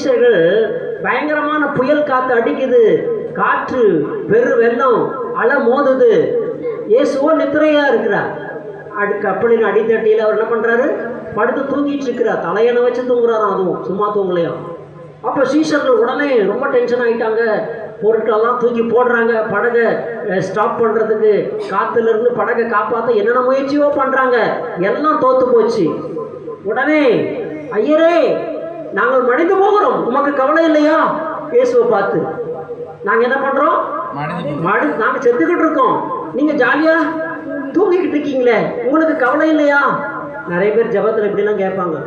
சீஷர்கள் பயங்கரமான புயல் காற்று அடிக்குது, காற்று பெரு வெள்ளம் அலை மோதுது. இயேசுவோ நித்திரையா இருக்கிறார். கப்பலின் அடித்தட்டியில் அவர் என்ன பண்றாரு? படுத்து தூங்கிட்டு இருக்கிறார். தலையணை வச்சு தூங்குறாராம், அதுவும் சும்மா தூங்கலையும். அப்போ சீஷர்கள் உடனே ரொம்ப டென்ஷன் ஆகிட்டாங்க. பொருட்களெல்லாம் தூக்கி போடுறாங்க. படகை ஸ்டாப் பண்ணுறதுக்கு, காற்றுலேருந்து படகை காப்பாற்ற என்னென்ன முயற்சியோ பண்ணுறாங்க. எல்லாம் தோற்று போச்சு. உடனே ஐயரே, நாங்கள் மடிந்து போகிறோம், உமக்கு கவலை இல்லையா? இயேசுவை பார்த்து, நாங்கள் என்ன பண்ணுறோம்? நாங்கள் செத்துக்கிட்டு இருக்கோம், நீங்கள் ஜாலியாக தூங்கிக்கிட்டு இருக்கீங்களே, உங்களுக்கு கவலை இல்லையா? நிறைய பேர் ஜபத்தில் இப்படிலாம் கேட்பாங்க.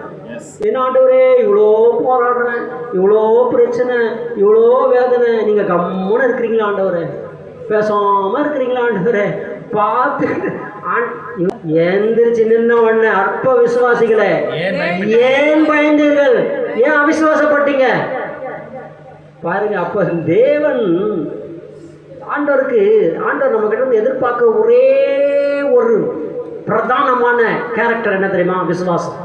என்ன ஆண்டவரே, இவ்வளோ போராடுறேன், இவ்வளோ பிரச்சனை, இவ்வளோ வேதனை, நீங்கள் கம்முன்னு இருக்கிறீங்களா ஆண்டவரே? பேசாமல் இருக்கிறீங்களா ஆண்டவரே? பார்த்துக்கிட்டு எந்திரிச்சு நின்ன உடனே, அற்ப விசுவாசிகளே, ஏன் பயந்தீர்கள்? ஏன் அவிசுவாசப்பட்டீங்க? பாருங்க, அப்ப தேவன் ஆண்டவர் நம்ம கிட்ட எதிர்பார்க்க ஒரே ஒரு பிரதானமான கேரக்டர் என்ன தெரியுமா? விசுவாசம்.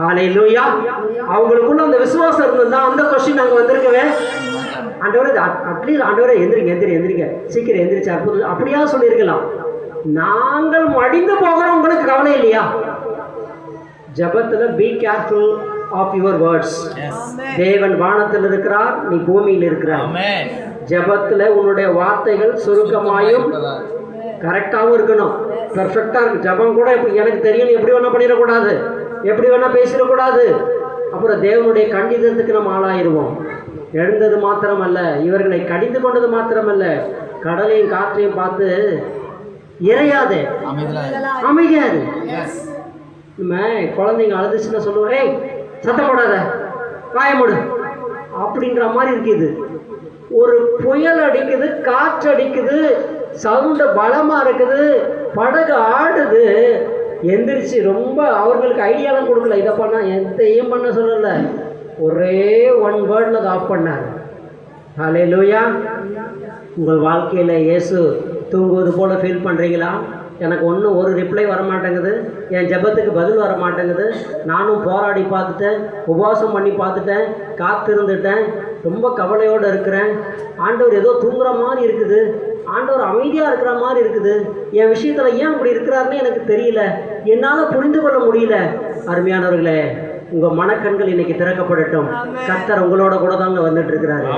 ஹல்லேலூயா. அவங்களுக்குள்ள அந்த விசுவாசம் இருந்ததுதான் அந்த கொஸ்டின் அங்கே வந்திருக்கவே. ஆண்டவரே, அட்லீஸ்ட் ஆண்டவரே எந்திரிங்க, சீக்கிரம் எந்திரிச்சு அற்புதம் அப்படியா சொல்லியிருக்கலாம். நாங்கள் மடிந்து போகிறோம், உங்களுக்கு கவலை இல்லையா? ஜபத்தில் be careful of your words. தேவன் வானத்தில் இருக்கிறார், நீ பூமியில் இருக்கிறார். ஜபத்தில் உன்னுடைய வார்த்தைகள் சுருக்கமாயும் கரெக்டாகவும் இருக்கணும், பெர்ஃபெக்டாக இருக்கு. ஜபம் கூட எனக்கு தெரியும் எப்படி வேணா பண்ணிடக்கூடாது, எப்படி வேணா பேசிடக்கூடாது. அப்புறம் தேவனுடைய கண்டிதத்துக்கு நம்ம ஆளாயிருவோம். எழுந்தது மாத்திரமல்ல, இவர்களை கடிந்து கொண்டது மாத்திரமல்ல, கடலையும் காற்றையும் பார்த்து இறையாதே, அமைதியாது. நம்ம குழந்தைங்க அழுதுச்சுன்னா சொல்லுவோம், ஏய் சத்தம் போடாத, காயமுடு அப்படின்ற மாதிரி இருக்குது. ஒரு புயல் அடிக்குது, காற்று அடிக்குது, சவுண்டு பலமாக இருக்குது, படகு ஆடுது. எந்திரிச்சு ரொம்ப அவர்களுக்கு ஐடியாலாம் கொடுக்கல, இதை பண்ண எதையும் பண்ண சொல்லலை, ஒரே ஒன் வேர்டில் அதை ஆஃப் பண்ணார். ஹல்லேலூயா. உங்கள் வாழ்க்கையில் இயேசு தூங்குவது போல் ஃபீல் பண்ணுறீங்களா? எனக்கு ஒரு ரிப்ளை வர மாட்டேங்குது, என் ஜபத்துக்கு பதில் வர மாட்டேங்குது, நானும் போராடி பார்த்துட்டேன், உபவாசம் பண்ணி பார்த்துட்டேன், காத்திருந்துட்டேன், ரொம்ப கவலையோடு இருக்கிறேன், ஆண்டவர் ஏதோ தூங்குற மாதிரி இருக்குது, ஆண்டவர் அமைதியாக இருக்கிற மாதிரி இருக்குது, என் விஷயத்தில் ஏன் அப்படி இருக்கிறாருன்னு எனக்கு தெரியல, என்னால் புரிந்து கொள்ள முடியல. அருமையானவர்களே, உங்கள் மனக்கண்கள் இன்னைக்கு திறக்கப்படட்டும். கர்த்தர் உங்களோட கூட தாங்க வந்துட்டு இருக்கிறாரு.